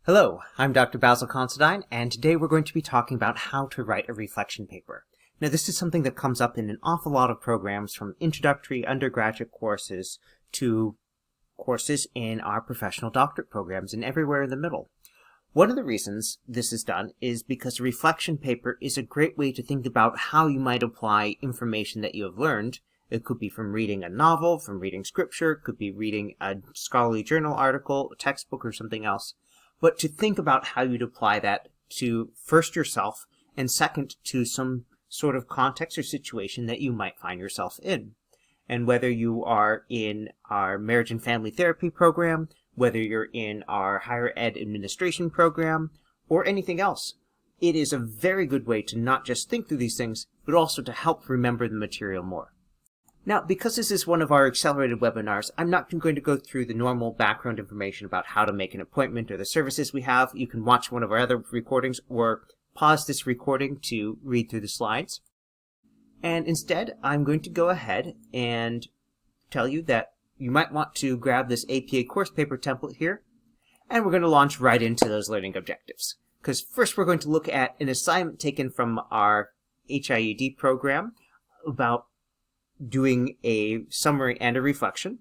Hello, I'm Dr. Basil Considine, and today we're going to be talking about how to write a reflection paper. Now, this is something that comes up in an awful lot of programs, from introductory undergraduate courses to courses in our professional doctorate programs and everywhere in the middle. One of the reasons this is done is because a reflection paper is a great way to think about how you might apply information that you have learned. It could be from reading a novel, from reading scripture, it could be reading a scholarly journal article, a textbook, or something else. But to think about how you'd apply that to first yourself, and second to some sort of context or situation that you might find yourself in. And whether you are in our marriage and family therapy program, whether you're in our higher ed administration program, or anything else, it is a very good way to not just think through these things, but also to help remember the material more. Now, because this is one of our accelerated webinars, I'm not going to go through the normal background information about how to make an appointment or the services we have. You can watch one of our other recordings or pause this recording to read through the slides. And instead, I'm going to go ahead and tell you that you might want to grab this APA course paper template here, and we're going to launch right into those learning objectives. Because first we're going to look at an assignment taken from our HCAD program about doing a summary and a reflection.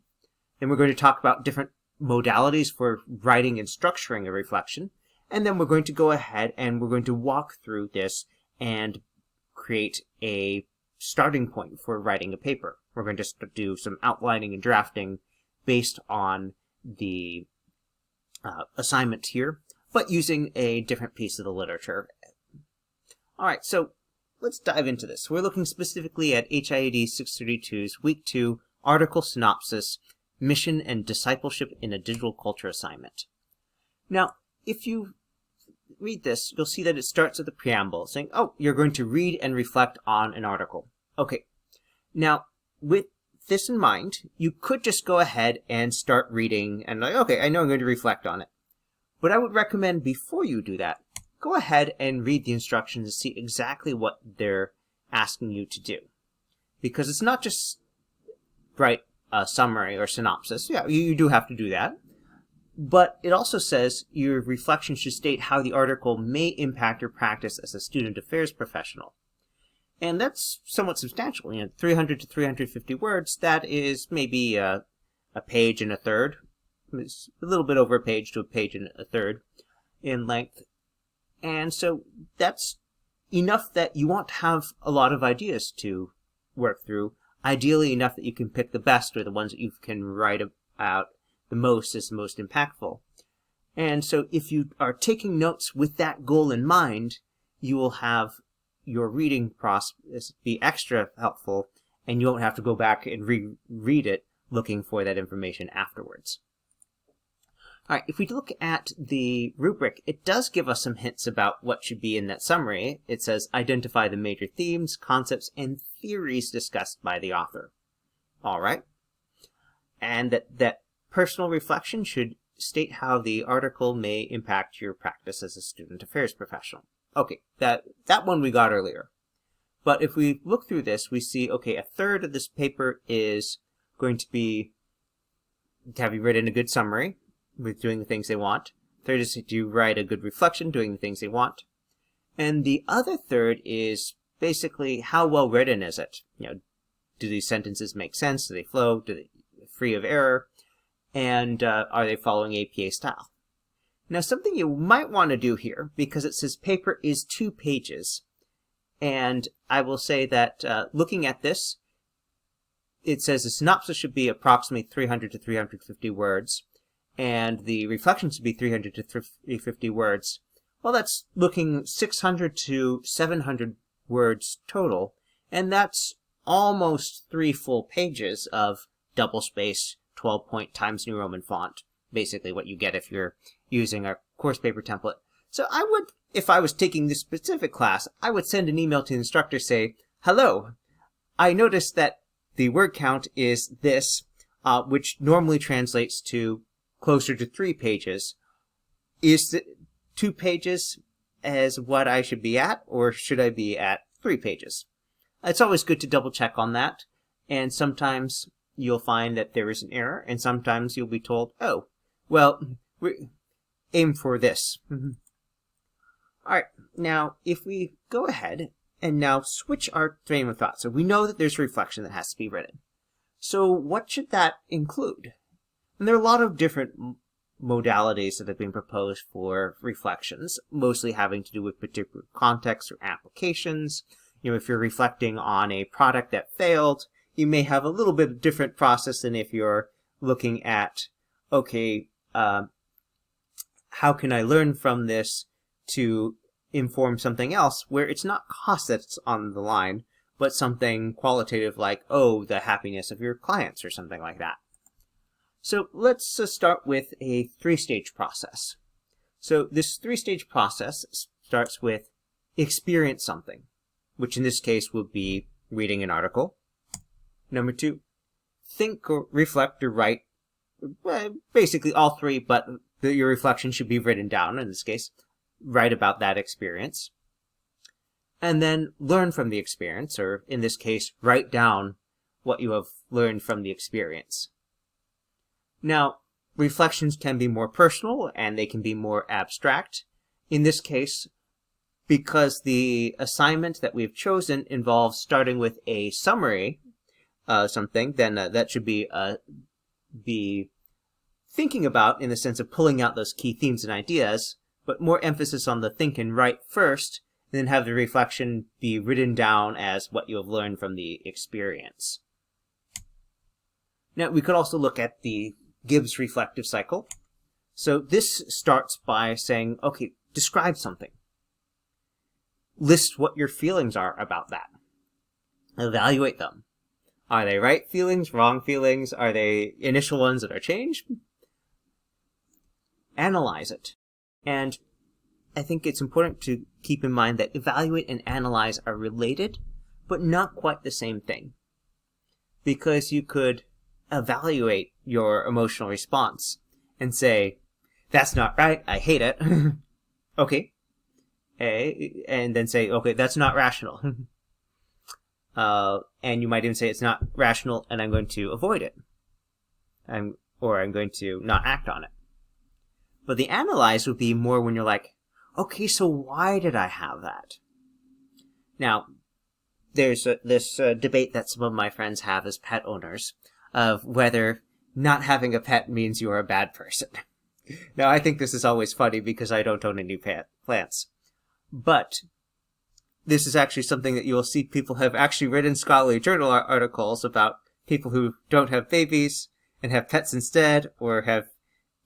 Then we're going to talk about different modalities for writing and structuring a reflection. And then we're going to go ahead and we're going to walk through this and create a starting point for writing a paper. We're going to do some outlining and drafting based on the assignment here, but using a different piece of the literature. All right, so let's dive into this. We're looking specifically at HCAD 632's Week 2 Article Synopsis, Mission and Discipleship in a Digital Culture Assignment. Now, if you read this, you'll see that it starts with the preamble saying, oh, you're going to read and reflect on an article. Okay, now with this in mind, you could just go ahead and start reading and like, okay, I know I'm going to reflect on it. But I would recommend before you do that, go ahead and read the instructions and see exactly what they're asking you to do. Because it's not just write a summary or synopsis. Yeah, you do have to do that. But it also says your reflection should state how the article may impact your practice as a student affairs professional. And that's somewhat substantial. 300 to 350 words, that is maybe a page and a third. It's a little bit over a page to a page and a third in length. And so that's enough that you want to have a lot of ideas to work through. Ideally enough that you can pick the best or the ones that you can write about the most as the most impactful. And so if you are taking notes with that goal in mind, you will have your reading process be extra helpful, and you won't have to go back and reread it looking for that information afterwards. All right, if we look at the rubric, it does give us some hints about what should be in that summary. It says, identify the major themes, concepts, and theories discussed by the author. All right. And that personal reflection should state how the article may impact your practice as a student affairs professional. Okay, that one we got earlier. But if we look through this, we see, okay, a third of this paper is going to be, have you written a good summary with doing the things they want. Third is, do you write a good reflection, doing the things they want. And the other third is basically, how well written is it? Do these sentences make sense? Do they flow? Do they free of error? And are they following APA style? Now, something you might want to do here, because it says paper is 2 pages, and I will say that looking at this, it says the synopsis should be approximately 300 to 350 words, and the reflection should be 300 to 350 words. Well, that's looking 600 to 700 words total, and that's almost 3 full pages of double-spaced 12-point Times New Roman font, basically what you get if you're using a course paper template. So I would, if I was taking this specific class, I would send an email to the instructor, say, hello, I noticed that the word count is this, which normally translates to closer to 3 pages. Is the 2 pages as what I should be at, or should I be at 3 pages? It's always good to double check on that, and sometimes you'll find that there is an error, and sometimes you'll be told, oh, well, aim for this. Alright, now if we go ahead and now switch our train of thought. So we know that there's reflection that has to be written. So what should that include? And there are a lot of different modalities that have been proposed for reflections, mostly having to do with particular contexts or applications. If you're reflecting on a product that failed, you may have a little bit of different process than if you're looking at, okay, how can I learn from this to inform something else where it's not cost that's on the line, but something qualitative like, oh, the happiness of your clients or something like that. So let's start with a three-stage process. So this three-stage process starts with experience something, which in this case would be reading an article. Number 2, think or reflect or write, basically all three, but your reflection should be written down in this case. Write about that experience. And then learn from the experience, or in this case, write down what you have learned from the experience. Now, reflections can be more personal and they can be more abstract. In this case, because the assignment that we've chosen involves starting with a summary of something, then that should be thinking about in the sense of pulling out those key themes and ideas, but more emphasis on the think and write first, and then have the reflection be written down as what you have learned from the experience. Now, we could also look at the Gibbs reflective cycle. So this starts by saying, okay, describe something. List what your feelings are about that. Evaluate them. Are they right feelings, wrong feelings? Are they initial ones that are changed? Analyze it. And I think it's important to keep in mind that evaluate and analyze are related, but not quite the same thing. Because you could evaluate your emotional response and say, that's not right, I hate it. Okay. And then say, okay, that's not rational. And you might even say it's not rational and I'm going to avoid it. Or I'm going to not act on it. But the analyze would be more when you're like, okay, so why did I have that? Now, there's this debate that some of my friends have as pet owners of whether not having a pet means you're a bad person. Now, I think this is always funny because I don't own any plants. But this is actually something that you'll see people have actually written scholarly journal articles about people who don't have babies and have pets instead, or have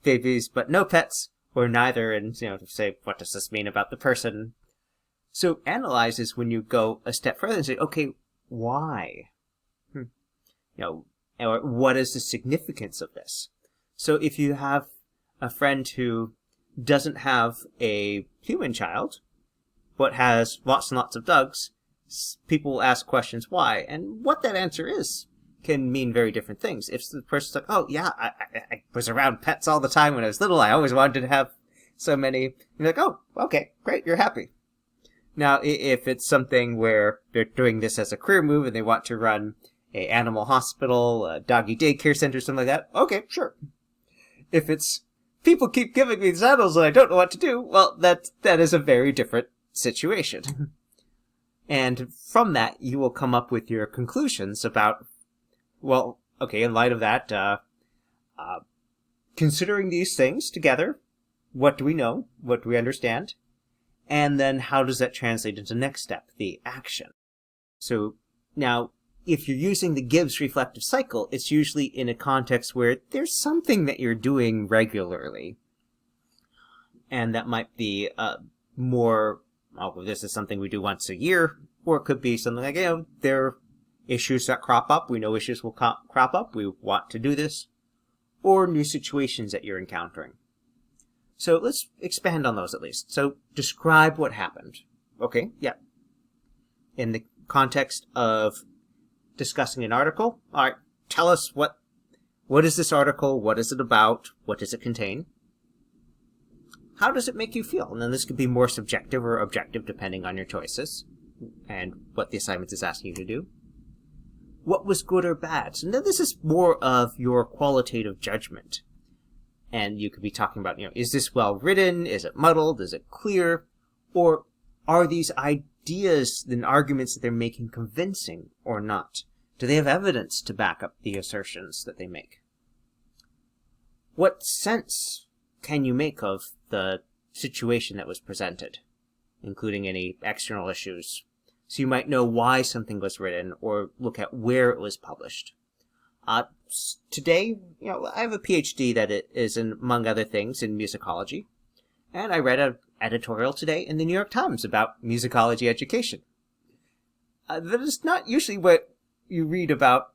babies but no pets, or neither, and to say, what does this mean about the person? So analyze is when you go a step further and say, okay, why? Or what is the significance of this? So if you have a friend who doesn't have a human child, but has lots and lots of dogs, people will ask questions why, and what that answer is can mean very different things. If the person's like, oh yeah, I was around pets all the time when I was little, I always wanted to have so many, you're like, oh, okay, great, you're happy. Now, if it's something where they're doing this as a career move and they want to run an animal hospital, a doggy daycare center, something like that, okay, sure. If it's, people keep giving me these animals and I don't know what to do, well, that is a very different situation. And from that, you will come up with your conclusions about, well, okay, in light of that, considering these things together, what do we know? What do we understand? And then how does that translate into the next step, the action? So now, if you're using the Gibbs reflective cycle, it's usually in a context where there's something that you're doing regularly. And that might be more, oh, this is something we do once a year, or it could be something like, there are issues that crop up. We know issues will crop up. We want to do this. Or new situations that you're encountering. So let's expand on those at least. So describe what happened. Okay, yeah. In the context of discussing an article, all right, tell us what is this article? What is it about? What does it contain? How does it make you feel? And then this could be more subjective or objective depending on your choices and what the assignment is asking you to do. What was good or bad? So now this is more of your qualitative judgment. And you could be talking about, is this well written? Is it muddled? Is it clear? Or are these ideas and arguments that they're making convincing or not? Do they have evidence to back up the assertions that they make? What sense can you make of the situation that was presented, including any external issues? So you might know why something was written or look at where it was published. Today, I have a PhD that is, among other things, in musicology. And I read an editorial today in the New York Times about musicology education. That is not usually what you read about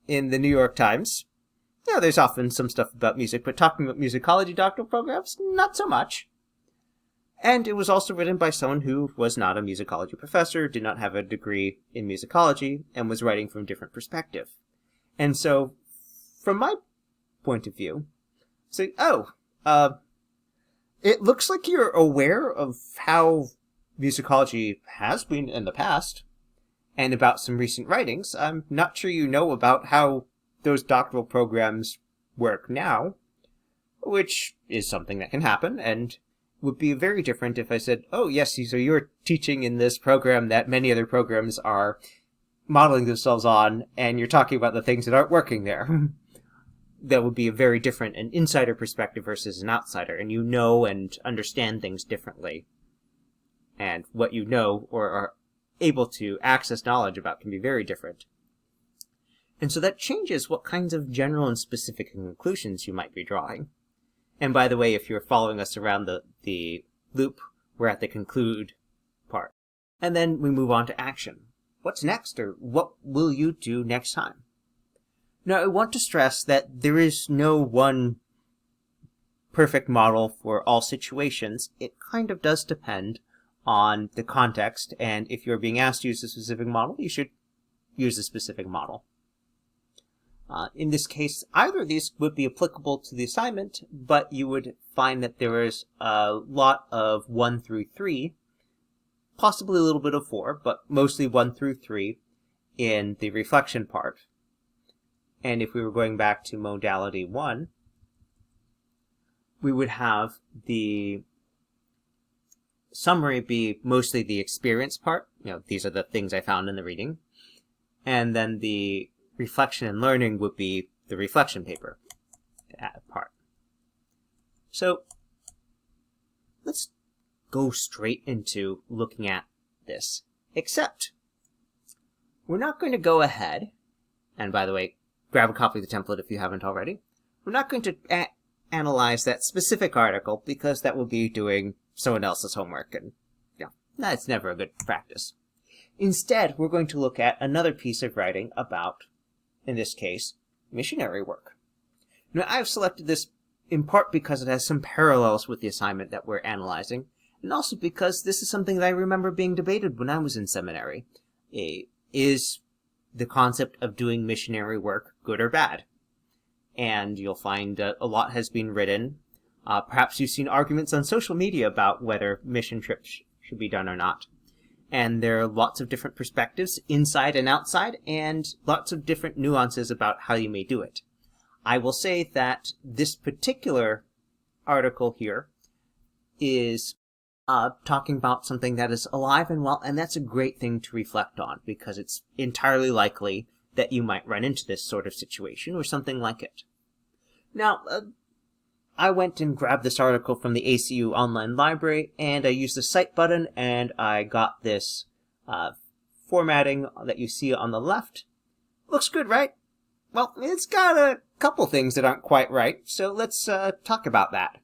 in the New York Times. There's often some stuff about music, but talking about musicology doctoral programs, not so much. And it was also written by someone who was not a musicology professor, did not have a degree in musicology, and was writing from a different perspective. And so, from my point of view, say, it looks like you're aware of how musicology has been in the past, and about some recent writings. I'm not sure you know about how those doctoral programs work now, which is something that can happen, and would be very different if I said, oh yes, so you're teaching in this program that many other programs are modeling themselves on, and you're talking about the things that aren't working there. That would be a very different, an insider perspective versus an outsider, and you know and understand things differently. And what you know or are able to access knowledge about can be very different. And so that changes what kinds of general and specific conclusions you might be drawing. And by the way, if you're following us around the loop, we're at the conclude part. And then we move on to action. What's next, or what will you do next time? Now, I want to stress that there is no one perfect model for all situations. It kind of does depend on the context, and if you're being asked to use a specific model, you should use a specific model. In this case, either of these would be applicable to the assignment, but you would find that there is a lot of 1 through 3, possibly a little bit of 4, but mostly 1 through 3 in the reflection part. And if we were going back to modality 1, we would have the summary be mostly the experience part. These are the things I found in the reading. And then the reflection and learning would be the reflection paper part. So let's go straight into looking at this. Except we're not going to go ahead, and by the way, grab a copy of the template if you haven't already. We're not going to analyze that specific article because that will be doing someone else's homework, and that's never a good practice. Instead, we're going to look at another piece of writing about, in this case, missionary work. Now, I've selected this in part because it has some parallels with the assignment that we're analyzing, and also because this is something that I remember being debated when I was in seminary. Is the concept of doing missionary work good or bad? And you'll find that a lot has been written. Perhaps you've seen arguments on social media about whether mission trips should be done or not. And there are lots of different perspectives, inside and outside, and lots of different nuances about how you may do it. I will say that this particular article here is talking about something that is alive and well, and that's a great thing to reflect on, because it's entirely likely that you might run into this sort of situation or something like it. Now, I went and grabbed this article from the ACU online library, and I used the cite button, and I got this formatting that you see on the left. Looks good, right? Well, it's got a couple things that aren't quite right, so let's talk about that.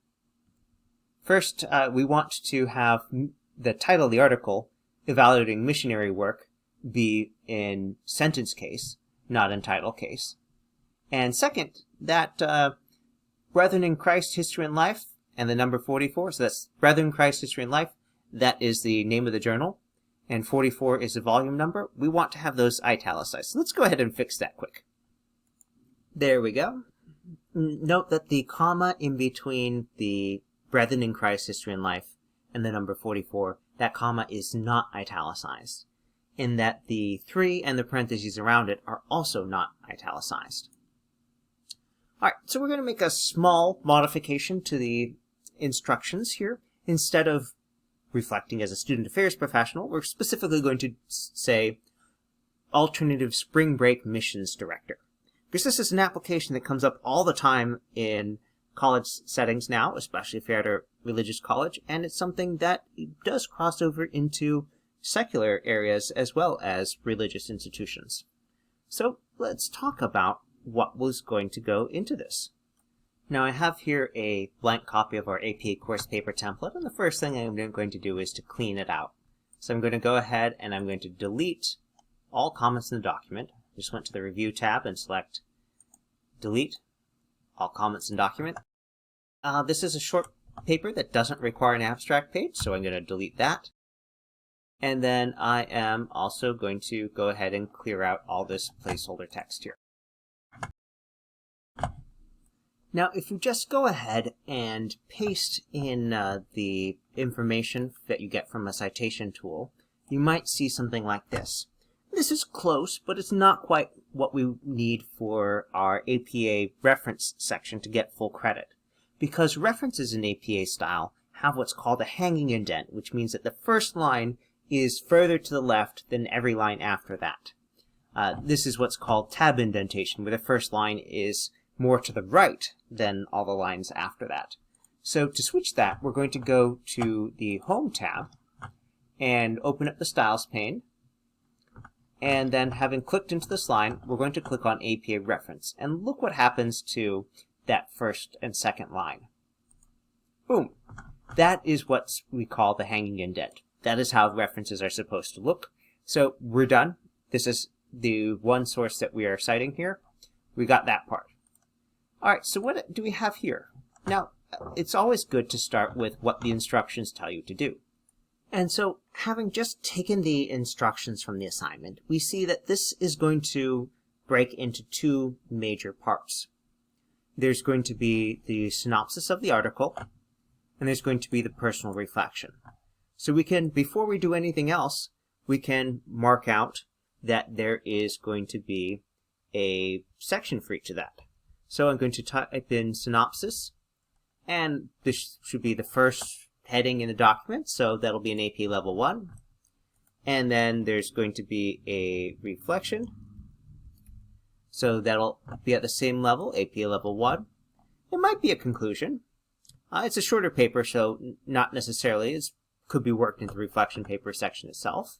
First, we want to have the title of the article, Evaluating Missionary Work, be in sentence case, not in title case. And second, that Brethren in Christ, History and Life, and the number 44, so that's Brethren in Christ, History and Life, that is the name of the journal, and 44 is the volume number. We want to have those italicized. So let's go ahead and fix that quick. There we go. Note that the comma in between the Brethren in Christ, History and Life, and the number 44, that comma is not italicized, in that the 3 and the parentheses around it are also not italicized. Alright, so we're going to make a small modification to the instructions here. Instead of reflecting as a student affairs professional, we're specifically going to say alternative spring break missions director. Because this is an application that comes up all the time in college settings now, especially if you're at a religious college, and it's something that does cross over into secular areas as well as religious institutions. So let's talk about what was going to go into this. Now I have here a blank copy of our APA course paper template, and the first thing I'm going to do is to clean it out. So I'm going to go ahead and I'm going to delete all comments in the document. Just went to the Review tab and select Delete all comments in document. This is a short paper that doesn't require an abstract page, so I'm going to delete that. And then I am also going to go ahead and clear out all this placeholder text here. Now, if you just go ahead and paste in the information that you get from a citation tool, you might see something like this. This is close, but it's not quite what we need for our APA reference section to get full credit. Because references in APA style have what's called a hanging indent, which means that the first line is further to the left than every line after that. This is what's called tab indentation, where the first line is more to the right than all the lines after that. So to switch that, we're going to go to the Home tab and open up the Styles pane. And then having clicked into this line, we're going to click on APA Reference. And look what happens to that first and second line. Boom. That is what we call the hanging indent. That is how references are supposed to look. So we're done. This is the one source that we are citing here. We got that part. Alright, so what do we have here? Now, it's always good to start with what the instructions tell you to do. And so, having just taken the instructions from the assignment, we see that this is going to break into two major parts. There's going to be the synopsis of the article, and there's going to be the personal reflection. So we can, before we do anything else, we can mark out that there is going to be a section for each of that. So I'm going to type in synopsis, and this should be the first heading in the document, so that'll be an AP level 1. And then there's going to be a reflection, so that'll be at the same level, AP level 1. It might be a conclusion. It's a shorter paper, so not necessarily. It could be worked into the reflection paper section itself.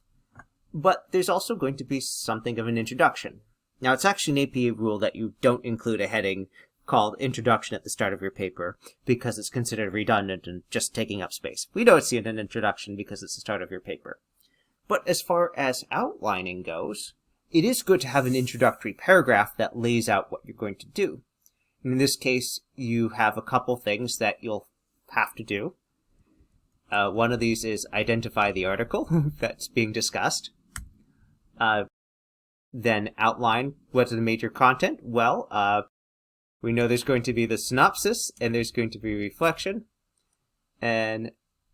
But there's also going to be something of an introduction. Now, it's actually an APA rule that you don't include a heading called Introduction at the start of your paper because it's considered redundant and just taking up space. We don't see it in an introduction because it's the start of your paper. But as far as outlining goes, it is good to have an introductory paragraph that lays out what you're going to do. In this case, you have a couple things that you'll have to do. One of these is identify the article that's being discussed. Then outline what's the major content. Well, we know there's going to be the synopsis, and there's going to be reflection, and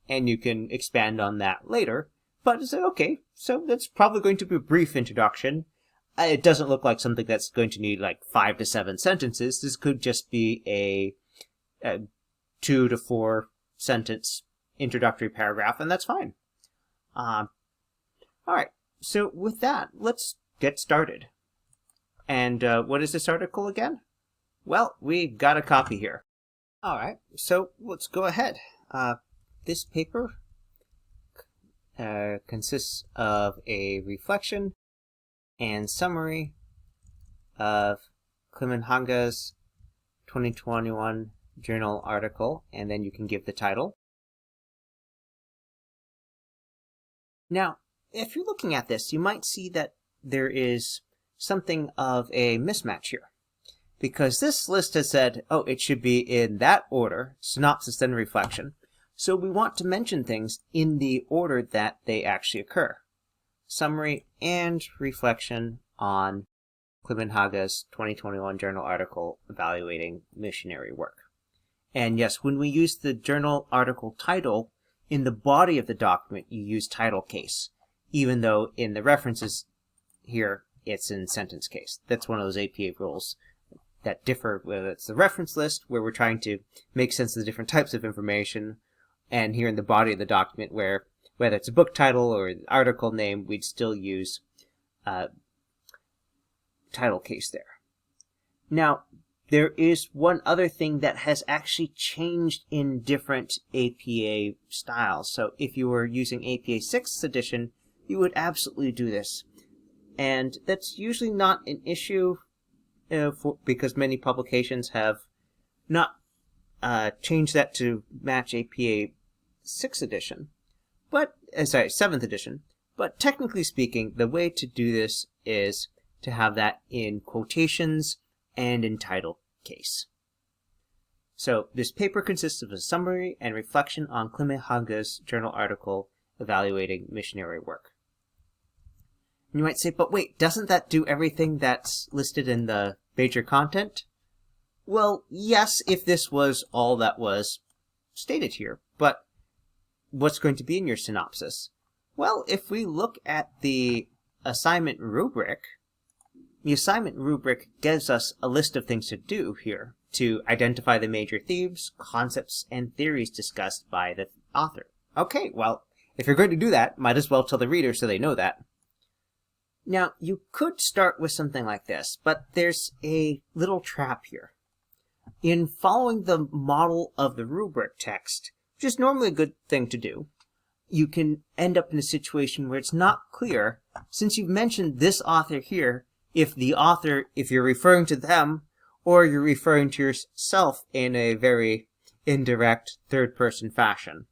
you can expand on that later. But it's okay, so that's probably going to be a brief introduction. It doesn't look like something that's going to need like 5 to 7 sentences. This could just be a 2 to 4 sentence introductory paragraph, and that's fine. All right, so with that, let's get started. And what is this article again? Well, we've got a copy here. All right, so let's go ahead. This paper consists of a reflection and summary of Klimenhanga's 2021 journal article, and then you can give the title. Now, if you're looking at this, you might see that there is something of a mismatch here. Because this list has said, oh, it should be in that order, synopsis then reflection. So we want to mention things in the order that they actually occur. Summary and reflection on Klimenhanga's 2021 journal article evaluating missionary work. And yes, when we use the journal article title, in the body of the document, you use title case, even though in the references here, it's in sentence case. That's one of those APA rules that differ, whether it's the reference list, where we're trying to make sense of the different types of information, and here in the body of the document, where whether it's a book title or an article name, we'd still use title case there. Now, there is one other thing that has actually changed in different APA styles. So if you were using APA 6th edition, you would absolutely do this. And that's usually not an issue because many publications have not changed that to match APA 6th edition. But, 7th edition. But technically speaking, the way to do this is to have that in quotations and in title case. So this paper consists of a summary and reflection on Clement Haga's journal article evaluating missionary work. And you might say, but wait, doesn't that do everything that's listed in the major content? Well, yes, if this was all that was stated here, but what's going to be in your synopsis? Well, if we look at the assignment rubric, the assignment rubric gives us a list of things to do here to identify the major themes, concepts, and theories discussed by the author. Okay, well, if you're going to do that, might as well tell the reader so they know that. Now, you could start with something like this, but there's a little trap here. In following the model of the rubric text, which is normally a good thing to do, you can end up in a situation where it's not clear, since you've mentioned this author here, if you're referring to them, or you're referring to yourself in a very indirect third-person fashion.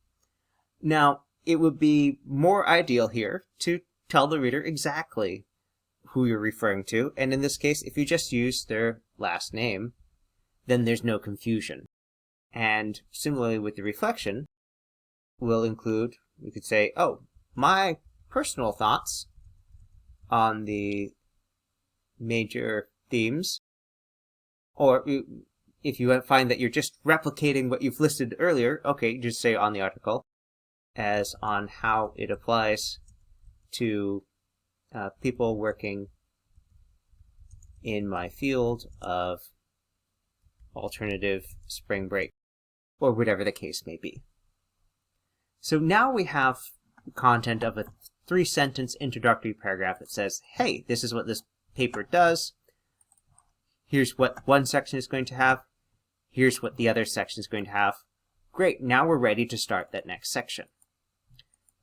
Now, it would be more ideal here to tell the reader exactly who you're referring to, and in this case, if you just use their last name, then there's no confusion. And similarly with the reflection, we'll include, we could say, oh, my personal thoughts on the major themes, or if you find that you're just replicating what you've listed earlier, okay, just say on the article, as on how it applies to people working in my field of alternative spring break, or whatever the case may be. So now we have content of a 3-sentence introductory paragraph that says, hey, this is what this paper does. Here's what one section is going to have. Here's what the other section is going to have. Great, now we're ready to start that next section.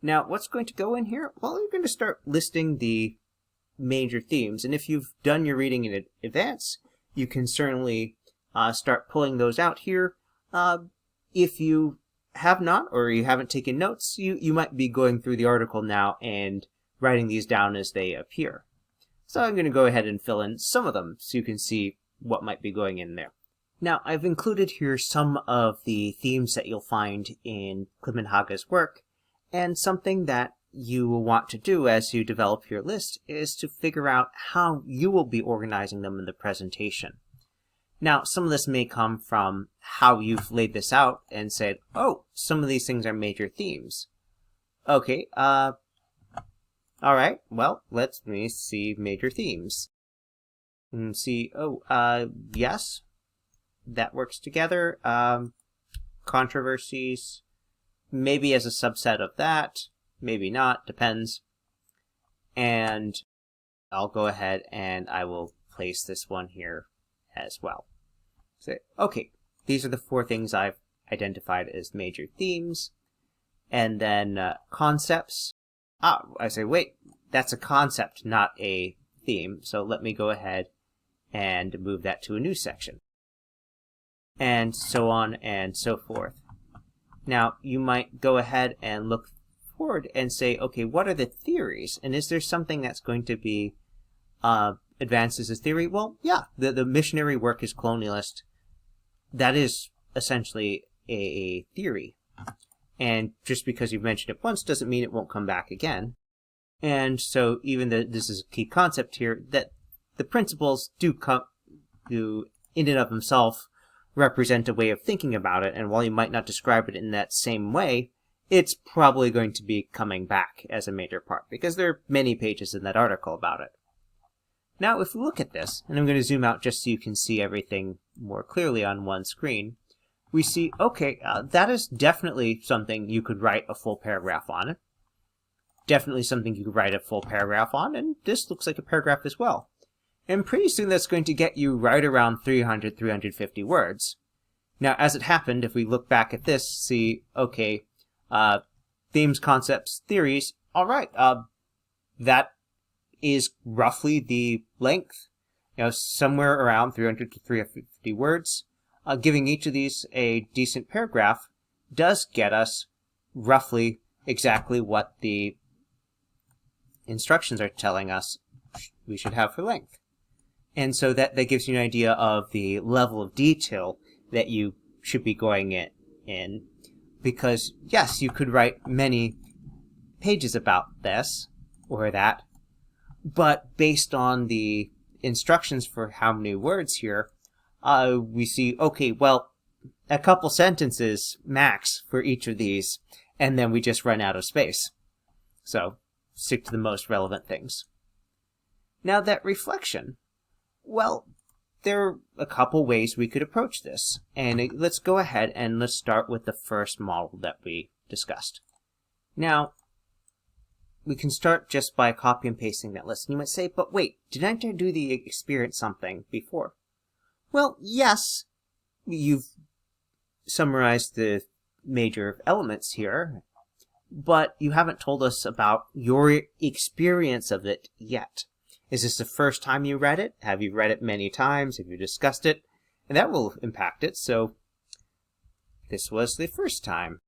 Now, what's going to go in here? Well, you're going to start listing the major themes, and if you've done your reading in advance, you can certainly start pulling those out here. If you have not, or you haven't taken notes, you might be going through the article now and writing these down as they appear. So I'm going to go ahead and fill in some of them so you can see what might be going in there. Now, I've included here some of the themes that you'll find in Clement Haga's work, and something that you will want to do as you develop your list is to figure out how you will be organizing them in the presentation. Now, some of this may come from how you've laid this out and said, oh, some of these things are major themes. Okay, all right, well, let me see major themes. And see, yes, that works together. Controversies, maybe as a subset of that, maybe not, depends. And I'll go ahead and I will place this one here as well. So, okay, these are the 4 things I've identified as major themes. And then concepts. I say, wait, that's a concept, not a theme. So let me go ahead and move that to a new section. And so on and so forth. Now, you might go ahead and look forward and say, okay, what are the theories? And is there something that's going to be advanced as a theory? Well, yeah, the missionary work is colonialist. That is essentially a theory. And just because you've mentioned it once doesn't mean it won't come back again. And so even though this is a key concept here, that the principles do in and of themselves represent a way of thinking about it, and while you might not describe it in that same way, it's probably going to be coming back as a major part, because there are many pages in that article about it. Now, if we look at this, and I'm going to zoom out just so you can see everything more clearly on one screen, we see, okay, that is definitely something you could write a full paragraph on. Definitely something you could write a full paragraph on, and this looks like a paragraph as well. And pretty soon that's going to get you right around 300, 350 words. Now, as it happened, if we look back at this, see, okay, themes, concepts, theories, all right, that is roughly the length, somewhere around 300 to 350 words. Giving each of these a decent paragraph does get us roughly exactly what the instructions are telling us we should have for length. And so that gives you an idea of the level of detail that you should be going in. Because, yes, you could write many pages about this or that, but based on the instructions for how many words here, we see, okay, well, a couple sentences max for each of these, and then we just run out of space. So, stick to the most relevant things. Now, that reflection, well, there are a couple ways we could approach this. And let's go ahead and let's start with the first model that we discussed. Now, we can start just by copy and pasting that list. And you might say, but wait, didn't I do the experience something before? Well, yes, you've summarized the major elements here, but you haven't told us about your experience of it yet. Is this the first time you read it? Have you read it many times? Have you discussed it? And that will impact it. So this was the first time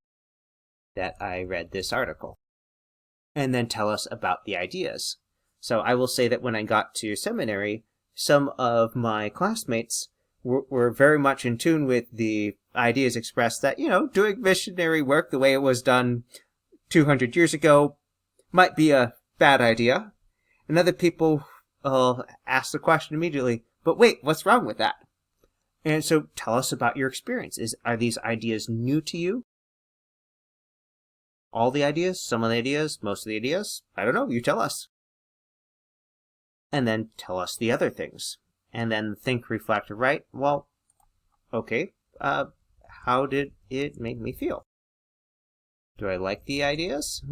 that I read this article. And then tell us about the ideas. So I will say that when I got to seminary, some of my classmates were very much in tune with the ideas expressed that, doing missionary work the way it was done 200 years ago might be a bad idea. And other people ask the question immediately, but wait, what's wrong with that? And so tell us about your experience. Are these ideas new to you? All the ideas? Some of the ideas? Most of the ideas? I don't know. You tell us. And then tell us the other things. And then think, reflect, write. Well, okay, how did it make me feel? Do I like the ideas?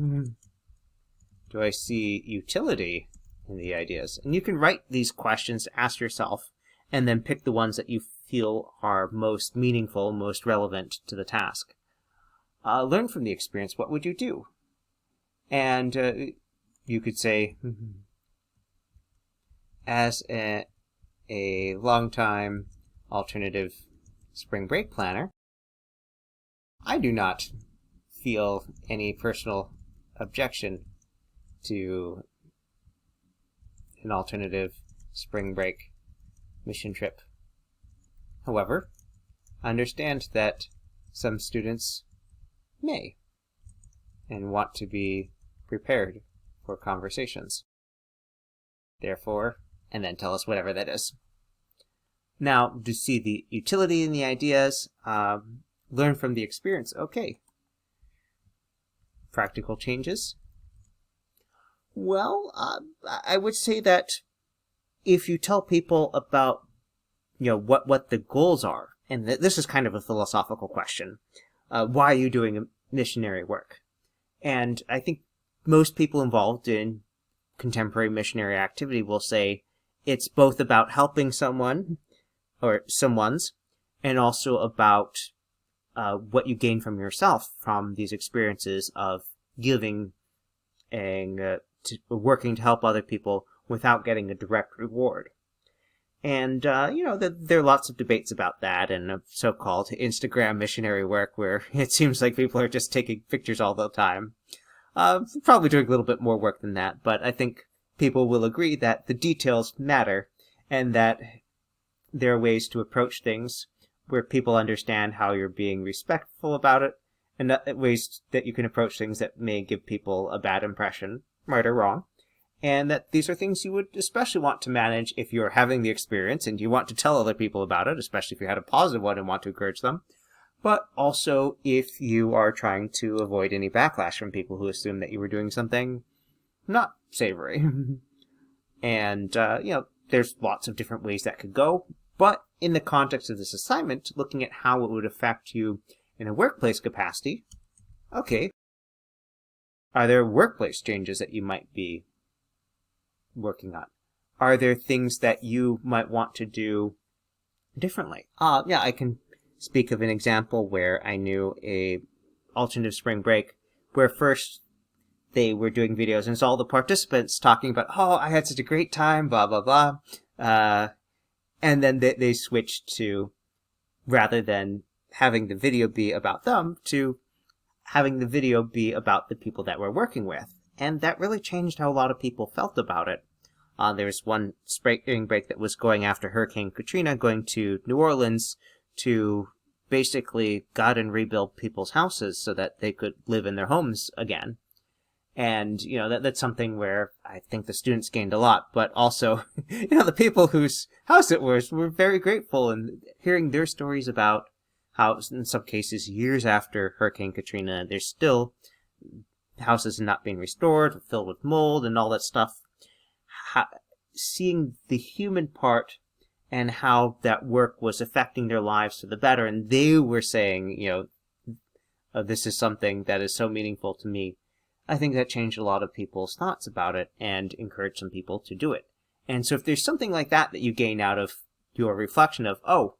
Do I see utility in the ideas? And you can write these questions, ask yourself, and then pick the ones that you feel are most meaningful, most relevant to the task. Learn from the experience. What would you do? And you could say, as a long-time alternative spring break planner, I do not feel any personal objection to an alternative spring break mission trip. However, I understand that some students may and want to be prepared for conversations. Therefore, and then tell us whatever that is. Now, to see the utility in the ideas, learn from the experience. Okay. Practical changes? Well, I would say that if you tell people about, what the goals are, and this is kind of a philosophical question, why are you doing missionary work? And I think most people involved in contemporary missionary activity will say it's both about helping someone or someone's, and also about what you gain from yourself from these experiences of giving and working to help other people without getting a direct reward. And, there are lots of debates about that and so-called Instagram missionary work where it seems like people are just taking pictures all the time. Probably doing a little bit more work than that, but I think people will agree that the details matter and that there are ways to approach things where people understand how you're being respectful about it, and ways that you can approach things that may give people a bad impression, right or wrong. And that these are things you would especially want to manage if you're having the experience and you want to tell other people about it, especially if you had a positive one and want to encourage them. But also if you are trying to avoid any backlash from people who assume that you were doing something not savory. And, there's lots of different ways that could go, but in the context of this assignment, looking at how it would affect you in a workplace capacity, okay, are there workplace changes that you might be working on? Are there things that you might want to do differently? Yeah, I can speak of an example where I knew a alternative spring break where first they were doing videos and it's all the participants talking about, oh, I had such a great time, blah, blah, blah. And then they switched to, rather than having the video be about them, to having the video be about the people that we're working with. And that really changed how a lot of people felt about it. There was one spring break that was going after Hurricane Katrina, going to New Orleans to basically gut and rebuild people's houses so that they could live in their homes again. And, that's something where I think the students gained a lot, but also, the people whose house it was were very grateful, and hearing their stories about how, in some cases, years after Hurricane Katrina, there's still houses not being restored, filled with mold and all that stuff. Seeing the human part and how that work was affecting their lives for the better, and they were saying, this is something that is so meaningful to me. I think that changed a lot of people's thoughts about it and encouraged some people to do it. And so if there's something like that you gain out of your reflection of, oh,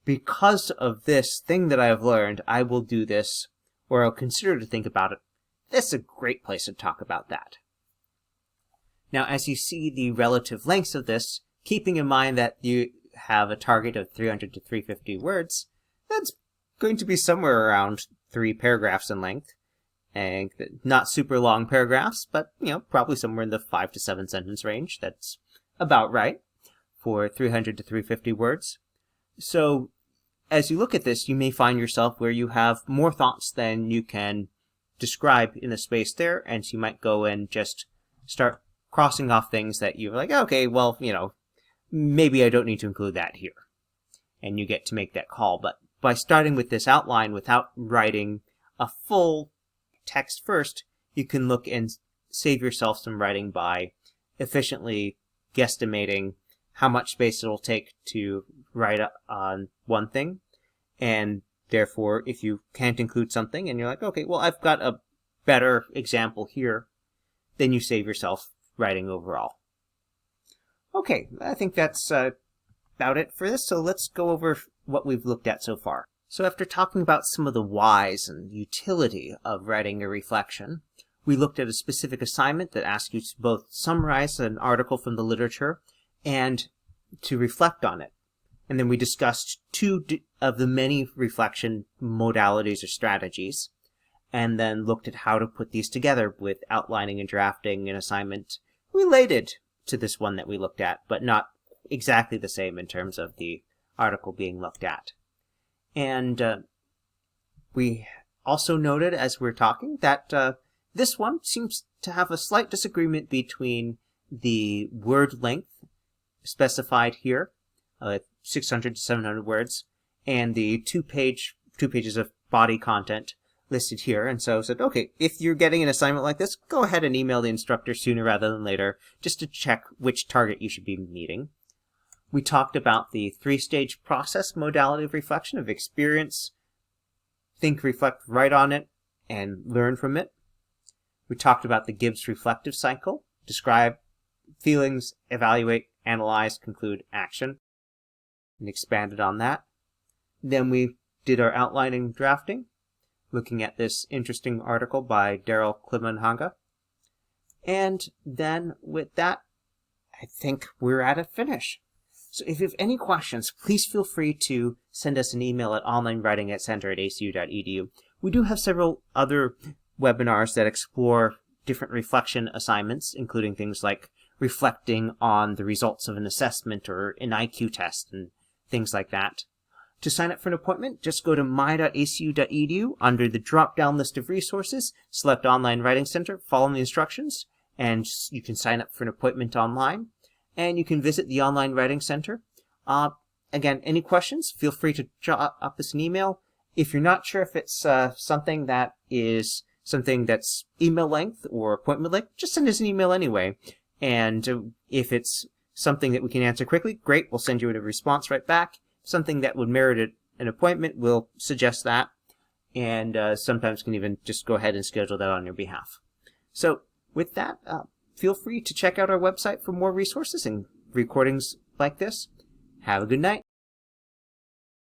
because of this thing that I have learned, I will do this, or I'll consider to think about it, this is a great place to talk about that. Now, as you see the relative lengths of this, keeping in mind that you have a target of 300 to 350 words, that's going to be somewhere around 3 paragraphs in length. And not super long paragraphs, but, probably somewhere in the 5 to 7 sentence range. That's about right for 300 to 350 words. So as you look at this, you may find yourself where you have more thoughts than you can describe in the space there, and so you might go and just start crossing off things that you're like, okay, well, maybe I don't need to include that here. And you get to make that call. But by starting with this outline without writing a full text first, you can look and save yourself some writing by efficiently guesstimating how much space it'll take to write on one thing. And therefore, if you can't include something and you're like, okay, well, I've got a better example here, then you save yourself writing overall. Okay, I think that's about it for this. So let's go over what we've looked at so far. So after talking about some of the whys and utility of writing a reflection, we looked at a specific assignment that asks you to both summarize an article from the literature and to reflect on it. And then we discussed 2 of the many reflection modalities or strategies, and then looked at how to put these together with outlining and drafting an assignment related to this one that we looked at, but not exactly the same in terms of the article being looked at. And we also noted as we're talking that this one seems to have a slight disagreement between the word length specified here, 600 to 700 words, and the 2 pages of body content listed here. And so I said, okay, if you're getting an assignment like this, go ahead and email the instructor sooner rather than later, just to check which target you should be meeting. We talked about the 3-stage process modality of reflection, of experience, think, reflect, write on it, and learn from it. We talked about the Gibbs reflective cycle, describe feelings, evaluate, analyze, conclude, action, and expanded on that. Then we did our outlining drafting, looking at this interesting article by Daryl Klimenhanga. And then with that, I think we're at a finish. So if you have any questions, please feel free to send us an email at onlinewriting@center@acu.edu. We do have several other webinars that explore different reflection assignments, including things like reflecting on the results of an assessment or an IQ test and things like that. To sign up for an appointment, just go to my.acu.edu under the drop-down list of resources, select Online Writing Center, follow the instructions, and you can sign up for an appointment online. And you can visit the Online Writing Center. Again, any questions, feel free to drop us an email. If you're not sure if it's something that's email length or appointment length, just send us an email anyway. And if it's something that we can answer quickly, great, we'll send you a response right back. Something that would merit an appointment, we'll suggest that, and sometimes can even just go ahead and schedule that on your behalf. So with that, feel free to check out our website for more resources and recordings like this. Have a good night.